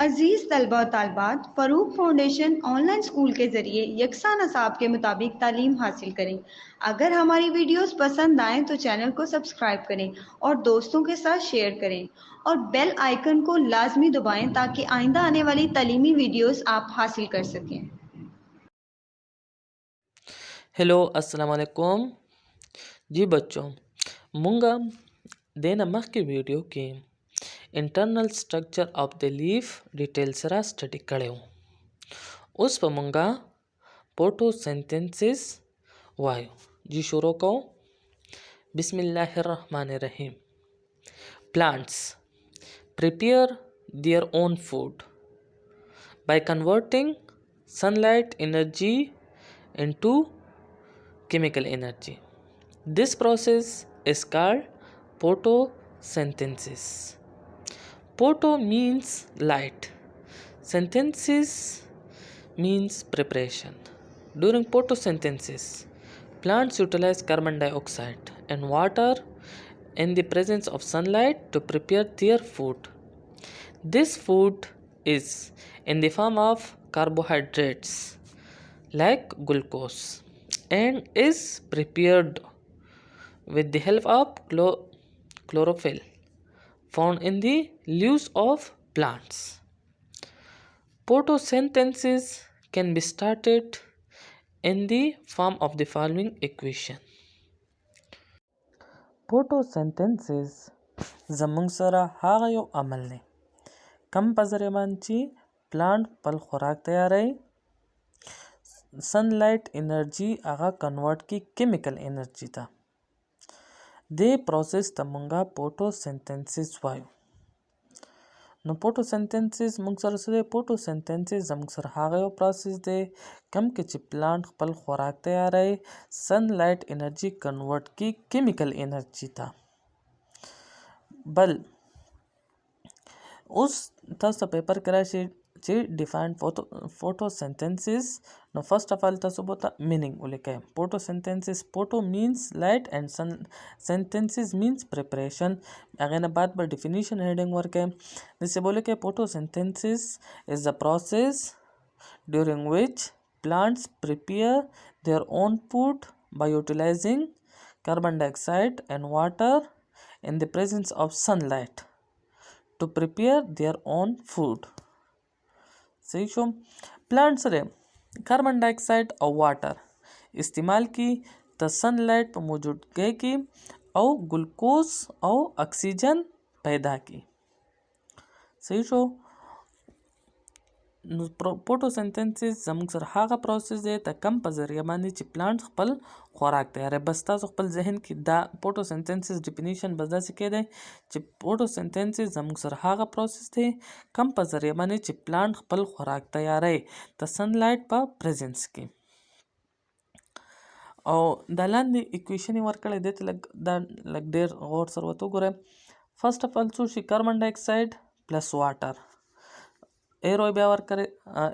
अजीज़ तलबा और तालबात, फ़रूक फाउंडेशन ऑनलाइन स्कूल के ज़रिए यकसा नसाब के मुताबिक तालीम हासिल करें। अगर हमारी वीडियोस पसंद आएँ तो चैनल को सब्सक्राइब करें और दोस्तों के साथ शेयर करें और बेल आइकन को लाजमी दबाएं ताकि आइंदा आने वाली तालीमी वीडियोस आप हासिल कर सकें। हेलो अस्सलाम वालेकुम जी बच्चों मूंगा देना मख की वीडियो की internal structure of the leaf detail सरा स्टडी करें उस पर मूंगा फोटोसिंथेसिस वायु जी शुरू को बिस्मिल्लाहिर्रहमानिर्रहीम plants prepare their own food by converting sunlight energy into chemical energy. This process is called photosynthesis. Photo means light. Synthesis means preparation. During photosynthesis, plants utilize carbon dioxide and water in the presence of sunlight to prepare their food. This food is in the form of carbohydrates like glucose and is prepared with the help of chlorophyll found in the leaves of plants. Photosynthesis can be started in the form of the following equation. Photosynthesis زمونږ سره هغه یو عمل دی کم په ذریعه باندې چې پلانټ خپل خوراک تیاروي سنلایټ انرژي هغه کنورټ کی کیمیکل انرژي ته دې پروسس ته مونږه فوټوسنتھیسس وایو نو فوټوسنتھیسس مونږ سره څه دی فوټوسنتھیسس زموږ سره هغه یو پروسس دی کم کې چې پلانټ خپل خوراک تیاروي سنلایټ انرژي کنورټ کی کیمیکل انرژي ته بل اوس تاسو پیپر کې راشي چې ډیفاین فوټوسنتھیسس نو فرست اف ال تاسو به مینینګ ولیکئ فوټوسنتھیسس فوټو مینز لایټ اینڈ سنتھیسس مینز پریپریشن هغه نه بعد به ډیفینیشن هیډینګ ورکئ دسه بوله کې فوټوسنتھیسس از the process during which plants prepare their own food by utilizing carbon dioxide and water in the presence of sunlight to prepare their own food. صحیح شو پلانټ سره کاربن ډای اکساید او واټر استعمال کی ته سنلایټ په موجودګۍ کې او ګلوکوز او اکسیجن پیدا کی صحیح شو نو فوټوسنتھیسس زموږ سره هغه پروسس دی ته کم په ذریعه باندې چې پلانټ خپل خوراک تیاروي بس تاسو خپل ذهن کې دا فوټوسنتھیسس ډیفینیشن بس داسې کېدی چې فوټوسنتھیسس زموږ سره هغه پروسس دی کم په ذریعه باندې چې پلانټ خپل خوراک تیاروي د سنلایټ په پریزنس کې او د لاندې اکویشن ورکړی دی ته لږ ډېر غور سره ورته وګورئ فرست اف ال څه شي کاربن ډای اکساید پلس واټر ایرو بیا ورکړی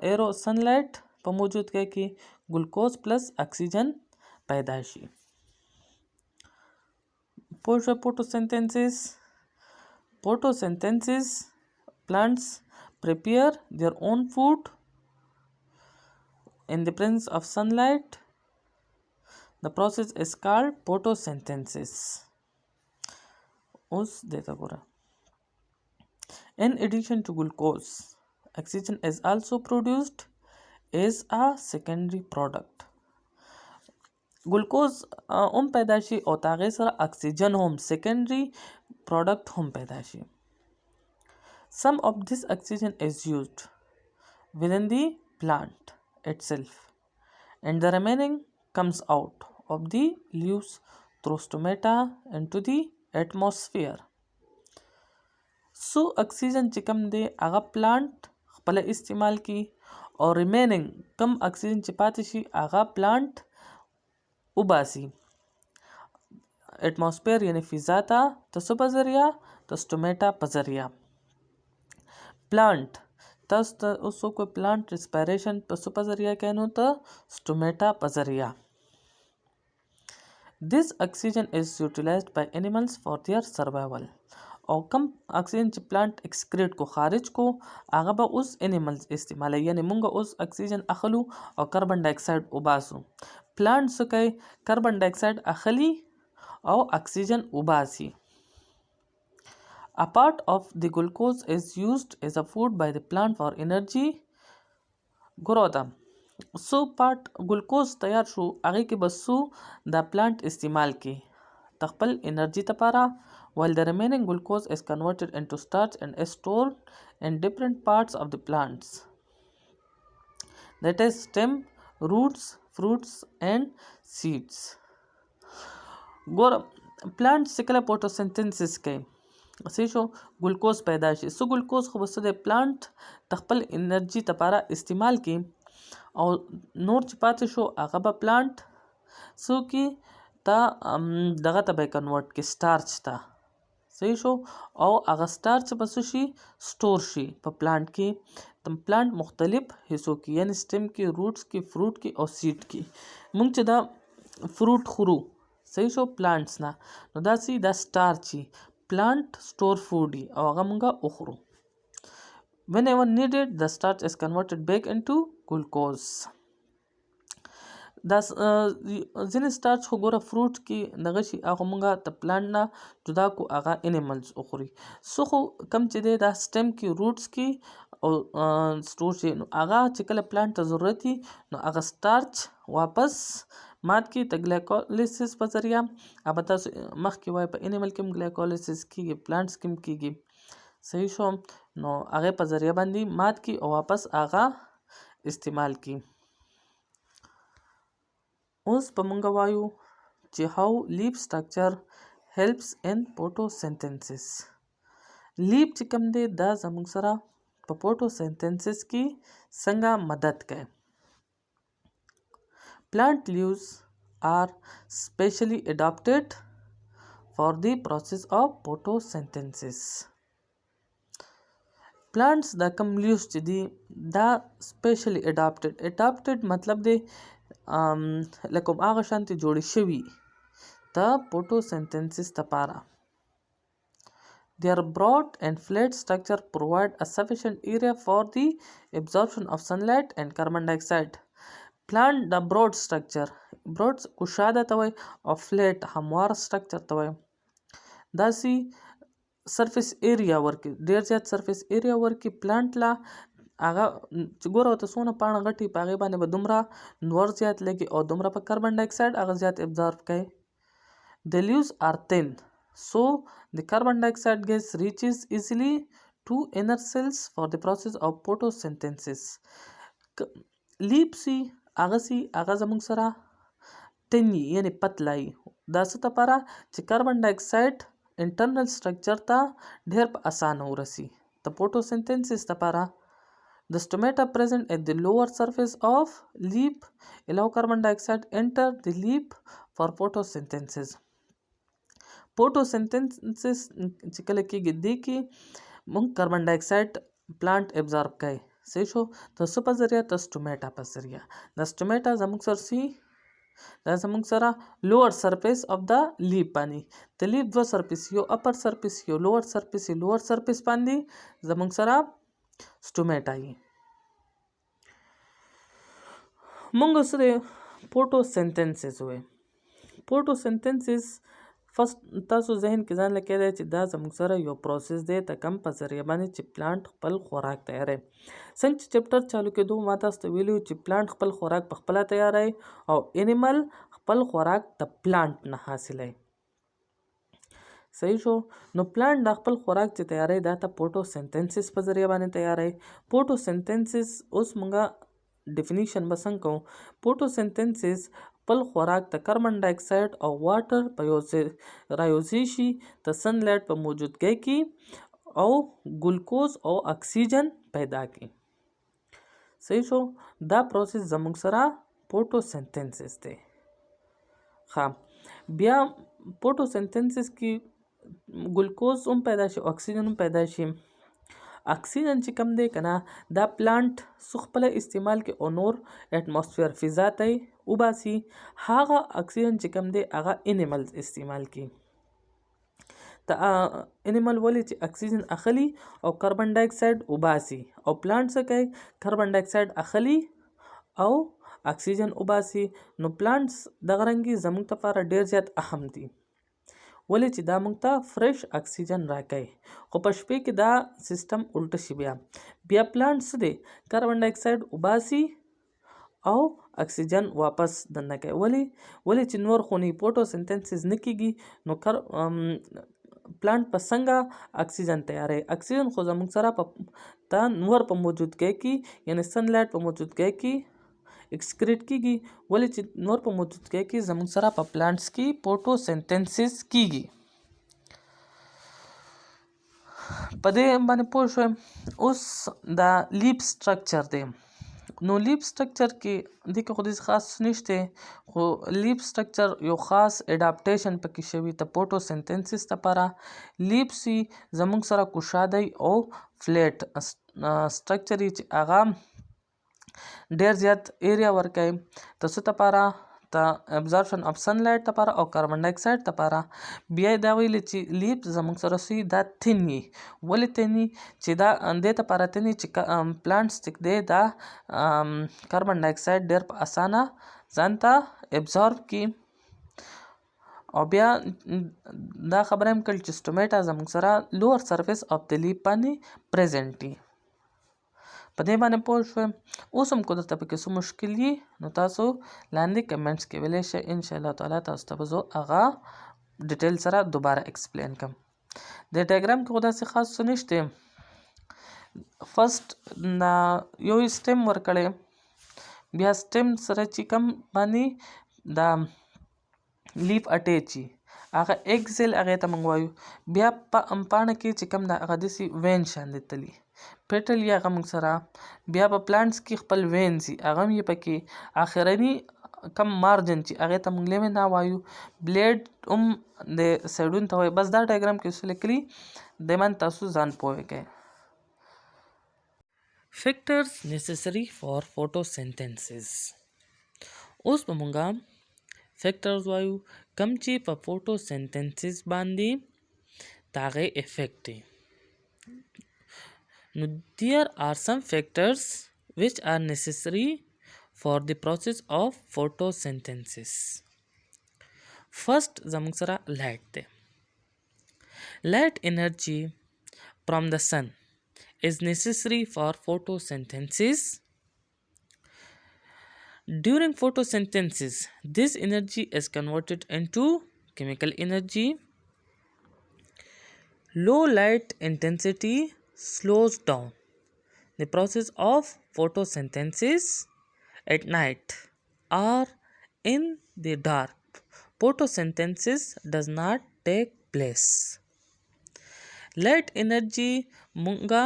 ایرو سنلایټ په موجودګۍ کې ګلوکوز پلس اکسیجن پیدا شي photosynthesis plants prepare their own food in the presence of sunlight. The process is called photosynthesis. In addition to glucose, oxygen is also produced as a secondary product. Glucose هم پیدا شي او تاغه سره اکسیجن هم secondary product هم پیدا شي. Some of this oxygen is used within the plant itself and the remaining comes out of the leaves through stomata into the atmosphere. So oxygen چې کم دی هغه پلانټ خپل استعمال کی او ریمیننګ کم اکسیجن چې پاتې شي هغه پلانټ وباسي اټماسفیر یعنی فضا ته تاسو په ذریعہ د سټومیټا په ذریعہ پلانټ تاسو ته اوسو کو پلانټ ریسپیریشن تاسو په ذریعہ کینو ته سټومیټا په ذریعہ This oxygen is utilized by animals for their survival او کم اکسیجن چې پلانټ ایکسکریټ کو خارج کو هغه به اوس انیملز استعمالوي، یعنی مونږ اوس اکسیجن اخلو او کاربن ډای اکساید وباسو. پلانټ څه کوي؟ کاربن ډای اکساید اخلي او اکسیجن وباسي. A part of the glucose is used as a food by the plant for energy growth. سو پارت ګلوکوز تیار شو هغه کې بس سو دا پلانټ استعمال کی خپل انرژي لپاره، while the remaining glucose is converted into starch and is stored in different parts of the plants, that is stem, roots, fruits and seeds. ګور پلانټ سکله فوټوسنتھسس کوي، صحیح شو، ګلوکوز پیدا شي. سو ګلوکوز خو بس د پلانټ خپل انرژي لپاره استعمال کی او نور چې پاتې شو هغه به پلانټ سو کی تا دغه ته به کنورټ کی سٹارچ ته، صحیح شو، او هغه سٹارچ به شي سٹور شي په پلانټ کې. تم پلانټ مختلف حصو کې یعنی سٹم کې، روټس کې، فروټ کې او سیډ کې. مونږ چې دا فروټ خورو، صحیح شو، پلانټس نه، نو دا سی دا سٹارچ پلانټ سٹور فوډ او هغه مونږه وخورو. Whenever needed, the starch is converted back into glucose. دا ځینې سٹارچ خو ګوره فروټ کې دغه شي هغه مونږه د پلانټ نه جدا کو هغه انیملز وخوري. سو خو کم چې دی دا سټم کې، روټس کې او سٹور شي، نو هغه چې کله پلانټ ته ضرورت وي نو هغه سٹارچ واپس مات کی ته ګلایکولیسس په ذریعہ. اب تاسو مخکې وای په انیمل کې هم ګلایکولیسس کیږي، پلانټس کې هم کیږي، صحیح شو، نو هغه په ذریعہ باندې مات کی او واپس هغه استعمال کی. اوس په مونږ وایو چې how leaf structure helps in photosynthesis. لیف چې کوم دی دا زموږ سره په فوټوسنتھسس کې څنګه مدد کوي. Plant leaves are specially adapted for the process of photosynthesis. Plants دا کوم لیوز چې دي دا specially adapted مطلب دی لکه هغه شانتي جوړې شوي د فوټوسنتھسس لپاره. Their broad and flat structure provide a sufficient area for the absorption of sunlight and carbon dioxide. Plant the broad structure، broad کشاده ته وای او flat هموار structure ته وای. دا سی surface area ورکی، ډیر زیات surface area ورکی پلانټ لا. هغه چې ګوره ته څونه پاڼه غټي په هغې باندې به دومره نور زیات لګي او دومره په کاربن ډای اکساید هغه زیات ابزارب کوي. The leaves are thin, so the carbon dioxide gas reaches easily to inner cells for the process of photosynthesis. لیف سی هغه زموږ سره تنی یعنی پتلای، دا څه لپاره چې کاربن ډای اکساید انټرنل سټرکچر ته ډیر په اسانه ورسی د فوټوسنتھسس لپاره. The stomata present at the lower surface of leaf allow carbon dioxide enter the leaf for photosynthesis. photosynthesis چې کله کېږي دی کې مونږ کاربن ډای اکساید پلانټ ابزارب کوي، صحیح شو، د څه په ذریعہ؟ د سټومیټا په ذریعہ. د سټومیټا زموږ سره سی دا زموږ سره لوور سرفیس اف د لیف باندې، د لیف دوه سرفیس، یو اپر سرفیس یو لوور سرفیس، لوور سرفیس باندې زموږ سره سټومیټا یي. مونږ سره فوټوسنتھسس وای. فوټوسنتھسس فرست تاسو ذهن کې ځان لکه دی چې دا زموږ سره یو پروسس دی د کم په ذریعہ باندې چې پلانټ خپل خوراک تیاروي. څنګه چې چپټر چالو کېدو ما تاسو ته ویلو چې پلانټ خپل خوراک په خپله تیاروي او انیمل خپل خوراک د پلانټ نه حاصلوي، صحیح شو. نو پلانټ د خپل خوراک چې تیاروي دا ته فوټوسنتھسس په ذریعہ باندې تیاروي. فوټوسنتھسس اوس مونږه ډیفینیشن به څنګه کوو؟ فوټوسنتھسس خپل خوراک د کاربن ډای اکساید او واټر په یو ځای رایوځي شي د سن لایټ په موجودګۍ کې او ګلوکوز او اکسیجن پیدا کړي، صحیح شو. دا پروسس زموږ سره فوټوسنتھسس دی. ښه، بیا فوټوسنتھسس کې ګلوکوز هم پیدا شي او اکسیجن هم پیدا شي. اکسیجن چې کم دی کنه دا پلانټ سو خپل استعمال کې او نور اټماسفیر فضا ته وباسي، هغه اکسیجن چې کم دی هغه انیملز استعمال کی. ته انیمل ولې چې اکسیجن اخلي او کاربن ډای اکساید وباسي، او پلانټ څه کوي؟ کاربن ډای اکساید اخلي او اکسیجن وباسي. نو پلانټس دغه رنګي زموږ لپاره ډیر زیات اهم دي، ولې چې دا موږ ته فرش اکسیجن راکوي. خو په شپې کې دا سیستم الټه شي. بیا پلانټ څه دی؟ کاربن ډای اکساید وباسي او اکسیجن واپس دننه کوي. ولې چې نور خو نه فوټوسنتنسیس نه کیږي، نو پلانټ په څنګه اکسیجن تیاروي؟ اکسیجن خو زموږ سره ته نور په موجودګۍ کې، یعنی سن لایټ په موجودګۍ کې اکسکریټ کیږي. ولې چې نور په موجودګۍ کې زموږ سره په پلانټس کې فوټوسنتنسیس کیږي. په دې باندې پوه شوم. اوس دا لیپ سټرکچر دی. نو لیپ سټرکچر کې دې کې خو دې خاص نشته، خو لیپ سټرکچر یو خاص اډاپټیشن پکې شوی ته فوټوسنتنسیس لپاره. لیپ سی زموږ سره کوشادی او فلیټ سټرکچر چې هغه ډیر زیات ایریا ورکوي ته څه لپاره؟ ته ابزارپشن اف سن لایټ لپاره او کاربن ډای اکساید لپاره. بیا دا ویل چې لیپ زموږ سره سي دا تhin وي. ولې تhin وي؟ چې دا دې لپاره تhin وي چې پلانټس چې دی دا کاربن ډای اکساید ډیر په اسانه ځان ته ابزارب کړي. او بیا دا خبره هم کړل چې سټومیټا زموږ سره لوور سرفیس اف د لیپ باندې پریزنټ وي. په دې باندې پوه شوم. اوس هم کو درته پکې څه مشکل وي نو تاسو لاندې کمنټس کې ویلی شئ، ان شاء الله تعالی تاسو ته به زه هغه ډیټیل سره دوباره ایکسپلین کوم. د ډایګرام کې خو داسې خاص څه نشته. فرسټ یو سټیم ورکړی، بیا سټیم سره چې کوم باندې دا لیف اټیچ وي هغه ایکزیل هغې ته موږ وایو. بیا پاڼه کې چې کوم دا هغه داسې وین شاندې تلي پیټل یا هغه موږ سره. بیا په پلانټس کې خپل وینز وي هغه هم یې پکې اخرني کم مارجن چې هغې ته موږ لیمنا وایو. بلیډ هم د سایډونو ته وایي. بس دا ډایګرام کې څه لیکلي دې باندې تاسو ځان پوه کړئ. فیکټرز نیسسري فار فوټوسنتنسیس. اوس به مونږه فیکټرز وایو کم چې په فوټوسنتنسیس باندې د هغې افیکټ دی. No, there are some factors which are necessary for the process of photosynthesis. First, زموږ سره light دی. Light energy from the sun is necessary for photosynthesis. During photosynthesis, this energy is converted into chemical energy. Low light intensity slows down the process of photosynthesis at night or in the dark. Photosynthesis does not take place. Light energy مونږه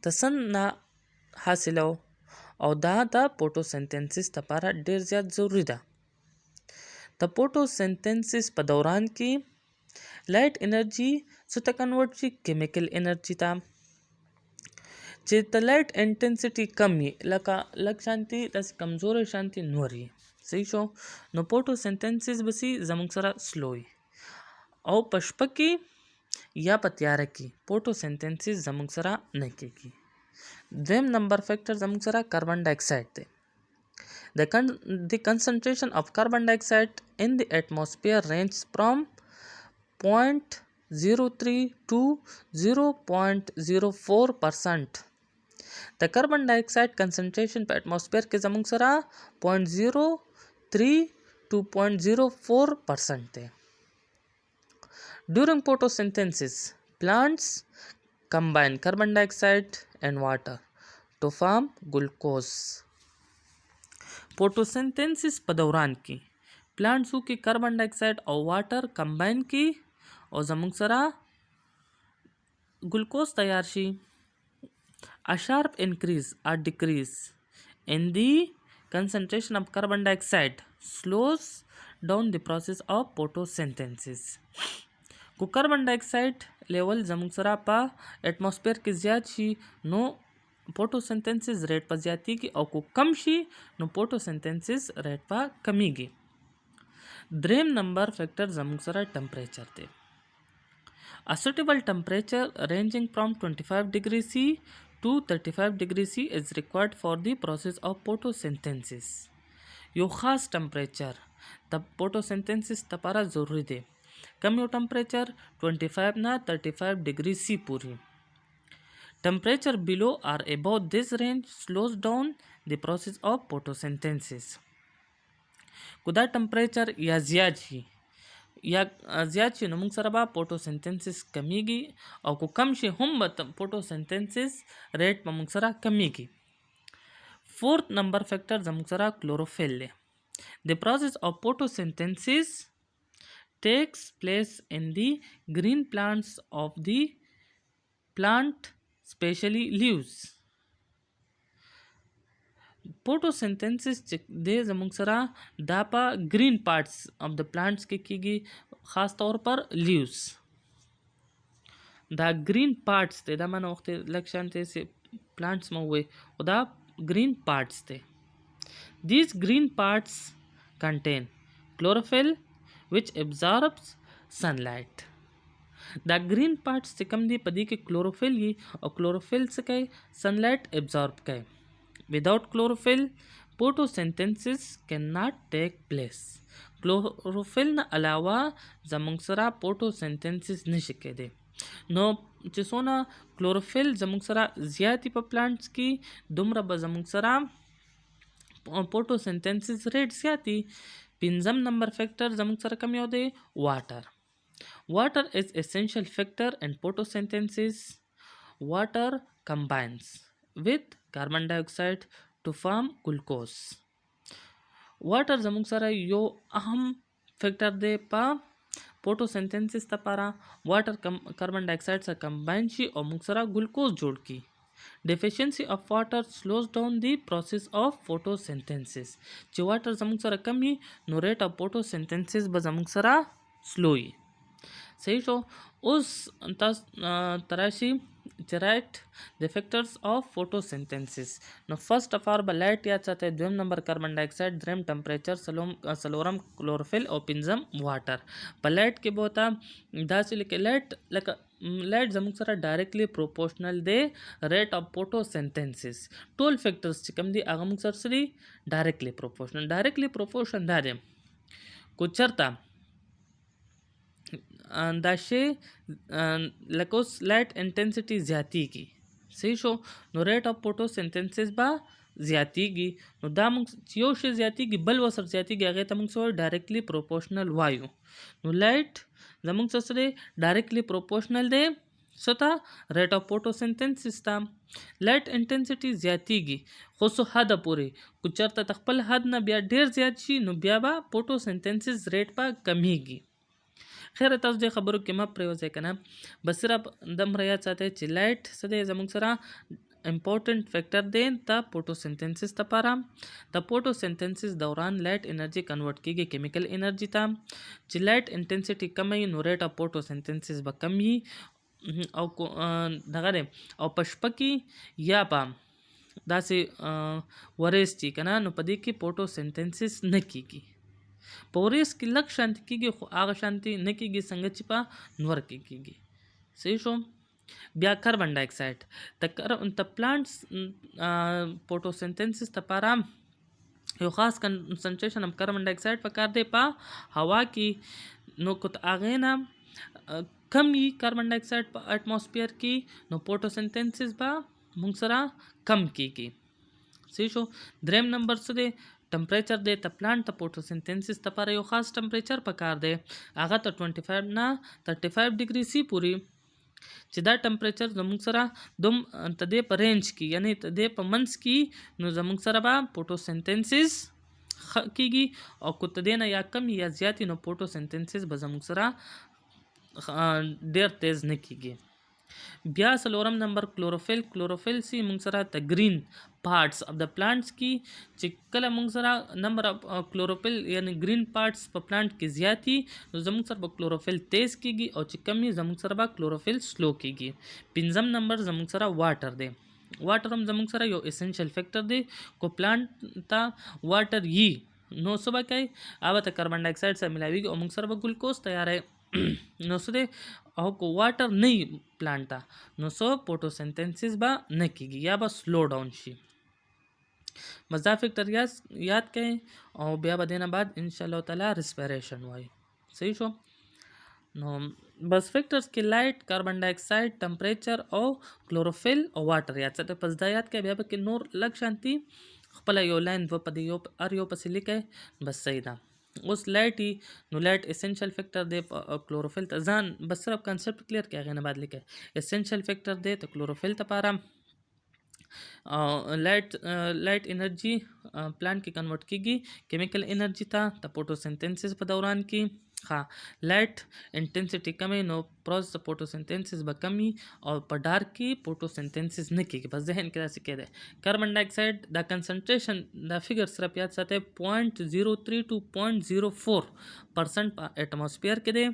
د سن نه حاصلو او دا د فوټوسنتنسیس لپاره ډیر زیات ضروری ده. د فوټوسنتنسیس په دوران کې لایټ انرژي څه ته کنورټ شي؟ کیمیکل انرژي ته. چې د لایټ انټنسټي کم وي لکه لږ شانتي داسې کمزوری شانتي نور وي، صحیح شو. نو فوټوسنتنسیس به سي زموږ سره سلو وي او په شپه کې یا په تیاره کې فوټوسنتنسیس زموږ سره نه کیږي. دویم نمبر فیکټر زموږ سره کاربن ډای اکساید دی. The concentration of carbon dioxide in the atmosphere ranges from 0.03 to 0.04%. د کاربن ډای اکساید کنسنټریشن په اټماسفیر کې زموږ سره 0.03 to 0.04% دی. During photosynthesis, plants combine carbon dioxide and water to form glucose. فوټوسنتنسیس په دوران کې پلانټسو کې کاربن ډای اکساید او واټر کمباین کی او زموږ سره ګلوکوز تیار شي. A sharp increase or decrease in the concentration of carbon dioxide slows down the process of photosynthesis. کو کاربن ډای اکساید لیول زموږ سره په اټماسفیر کې زیات شي نو فوټوسنتنسیس ریټ په زیاتیږي او کو کم شي نو فوټوسنتنسیس ریټ په کمیږي. دریم نمبر فیکټر زموږ سره ټمپریچر دی. A suitable temperature ranging from 25 degrees C to 35 degrees C is required for the process of photosynthesis. یو خاص ټمپریچر د فوټوسنتنسس لپاره ضروری دی. کم یو ټمپریچر 25 نه 35 ډیګري سی پورې. Temperature below or above this range slows down the process of photosynthesis. کو دا ټمپریچر یا زیات شي نو موږ سره به فوټوسنتنسس کمیږي او کو کم شي هم به فوټوسنتنسس ریټ په موږ سره کمیږي. Fourth number factor زموږ سره chlorophyll دی. The process of photosynthesis takes place in the green plants of the plant, especially leaves. Photosynthesis دی زموږ سره دا په green parts of the plants کې کیږي، خاص طور پر leaves. دا green parts دی، دا معنی وخت لک شانته سي plants مو وي او دا green parts they. These green parts contain chlorophyll which absorbs sunlight. دا green parts چې کوم دي په دې کې chlorophyll وي او chlorophyll څه کوي؟ sunlight absorb کوي. Without chlorophyll photosynthesis cannot take place. chlorophyll نه علاوه زموږ سره photosynthesis نشي کېدی. نو چې څونه کلوروفیل زموږ سره زیاتی په پلانټس کې دومره به زموږ سره فوټوسنتنسس ریټ زیاتی. پنځم نمبر فیکټر زموږ سره کوم یو دی؟ واټر. Water is essential factor in photosynthesis. Water combines with carbon dioxide to form glucose. Water زموږ سره یو اهم فیکټر دی په فوټوسنتنسس لپاره. واټر کاربن ډای اکساید سره کمباین شي او موږ سره ګلوکوز جوړ کی. Deficiency of water slows down the process of photosynthesis. چې واټر زموږ سره کم وي نو ریټ اف فوټوسنتنسس به زموږ سره سلو وي. صحیح شو. اوس تاسو تراشي چې رائټ د فیکټرز اف فوټوسنتنسس. نو فرست اف آل به لایټ یاد ساتئ، دویم نمبر کاربن ډای اکساید، دریم ټمپریچر، څلورم کلوروفیل او پنځم واټر. په لایټ کې به وته داسې لیکئ لایټ زموږ سره ډایرکټلی پروپورشنل دی ریټ اف فوټوسنتنسس. ټول فیکټرز چې کوم دي هغه موږ سره سره ډایرکټلی پروپورشنل. ډایرکټلی پروپورشن دا دی کو چرته دا شی لکه اوس لایټ انټنسټي زیاتیږي، صحیح شو، نو ریټ اف فوټوسنتنسس به زیاتیږي. نو دا موږ یو شی زیاتیږي بل ورسره زیاتیږي، هغې ته موږ څه ډایرکټلی پروپورشنل وایو. نو لایټ زموږ څه دی ډایرکټلی پروپورشنل دی څه ته؟ ریټ اف فوټوسنتنسس ته. لایټ انټنسټي زیاتیږي خو څه حده پورې، که چېرته د خپل حد نه بیا ډېر زیات شي نو بیا به فوټوسنتنسس ریټ به کمیږي. خیر تاسو دې خبرو کې مه پرېوځئ که نه، بس صرف دومره یاد ساتئ چې لایټ څه دی زموږ سره امپورټنټ فیکټر دی د فوټوسنتنسس لپاره. د فوټوسنتنسس دوران لایټ انرژي کنورټ کیږي کیمیکل انرژي ته. چې لایټ انټنسټي کمه وي نو ریټ اف فوټوسنتنسس به کم وي او دغه دی او په شپه کې یا په داسې وریځ چې که نه نو په دې کې فوټوسنتنسس نه کیږي. په وریځ کې لږ شانتي کیږي خو هغه شانتي نه کیږي څنګه چې په نور کې کیږي. صحیح شو. بیا کاربن ډای اکساید د پلانټس فوټوسنتنسس لپاره یو خاص کنسنټریشن اف کاربن ډای اکساید پکار دی په هوا کې. نو که هغې نه کم وي کاربن ډای اکساید په اټماسفیر کې نو فوټوسنتنسس به موږ سره کم کیږي. صحیح شو. دریم نمبر څه دی؟ ټمپریچر دی. د پلانټ د فوټوسنتنسس لپاره یو خاص ټمپریچر پکار دی، هغه ته 25 نه 35 ډیګري سی پورې. چې دا ټمپریچر زموږ سره دوم د دې په رینج کې یعنی د دې په منځ کې نو زموږ سره به فوټوسنتنسس کیږي او که د دې نه یا کم یا زیات نو فوټوسنتنسس به زموږ سره ډېر تیز نه کیږي. بیا څلورم نمبر کلوروفیل. کلوروفیل سی موږ سره د گرین پارټس اف د پلانټس کې چې کله موږ سره نمبر اف کلوروفیل یعنی گرین پارټس په پلانټ کې زیاتی نو زموږ سره به کلوروفیل تیز کیږي او چې کم وي زموږ سره به کلوروفیل سلو کیږي. پنځم نمبر زموږ سره واټر دی. واټر هم زموږ سره یو اسنشل فیکټر دی. کو پلانټ ته واټر یي نو څه به کوي؟ هغه ته کاربن ډای اکساید سره ملاویږي او موږ سره به ګلوکوز تیاروي. نو څه دی او کو واټر نه پلانټ ته نو سو فوټوسنتنسس به نه کیږي یا به سلو ډاون شي. بس دا فیکٹر یاد کړئ او بیا به دینه بعد ان شاء الله تعالی ریسپیریشن وای. صحیح شو. نو بس فیکٹرز کې لایټ، کاربن ډای اکساید، ټمپریچر او کلوروفیل او واټر یاد ساتئ. پس دا یاد کړئ. بیا به کې نور لږ شانتي خپل یو لاین دوه په یو ار یو پسې لیکئ. بس صحیح ده. اوس لایټ نو لایټ اسنشل فیکٹر دی کلوروفیل ته ځان بس صرف کنسپټ کلیر کړئ هغه نه بعد لیکئ. اسنشل فیکٹر دی ته کلوروفیل ته پاره لایټ انرژي پلانټ کې کنورټ کیږي کیمیکل انرژي ته د فوټوسنتنسس په دوران کې. ها لایټ انټنسټي کمې نو پروسس فوټوسنتنسس به کمی او په ډارک کې فوټوسنتنسس نه کیږي. بس ذهن کې داسې کېده. کاربن ډای اکساید دا کنسنټریشن دا فګر صرف یاد ساتئ 0.03 to 0.04% په اټماسفیر کې دی.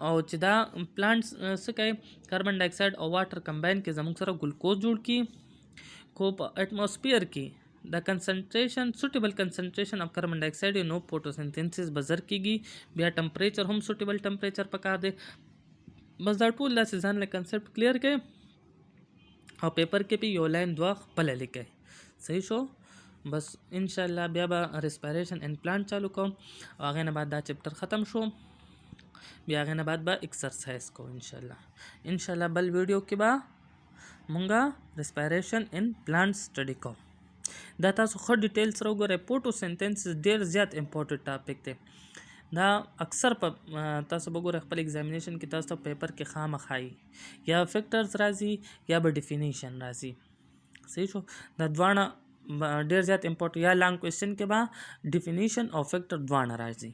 او چې دا پلانټس څه کوي کاربن ډای اکساید او واټر کمباین کې زموږ سره ګلوکوز جوړ کی کو په اټماسفیر کې د کنسنټریشن سوټیبل کنسنټریشن اف کاربن ډای اکساید نو فوټوسنتنسس بزر کیږي. بیا ټمپریچر هم سوټیبل ټمپریچر پکار دی. بس دا ټول داسې ځان له کنسپټ کلیر کړئ او پیپر کې په یو لاین دوه خپل لیکئ. صحیح شو. بس ان شاء الله بیا به ریسپیریشن ان پلانټ چالو کوم او هغه نه بعد دا چپټر ختم شو. بیا هغه نه بعد به ایکسرسایز کو ان شاء الله بل ویډیو کې به مونږه ریسپیریشن ان پلانټ سټډي کو. دا تاسو خو ډیټیل سره وګورئ. فوټوسنتنسس ډیر زیات امپورټنت ټاپک دی. دا اکثر په تاسو وګورئ خپل ایگزامینیشن کې تاسو ته پیپر کې خامخایي یا فیکٹرز راځي یا به ډیفینیشن راځي. صحیح شو. دا دواړه ډیر زیات امپورټنت یا لانګ کوېسچن کې به ډیفینیشن او فیکٹر دواړه راځي.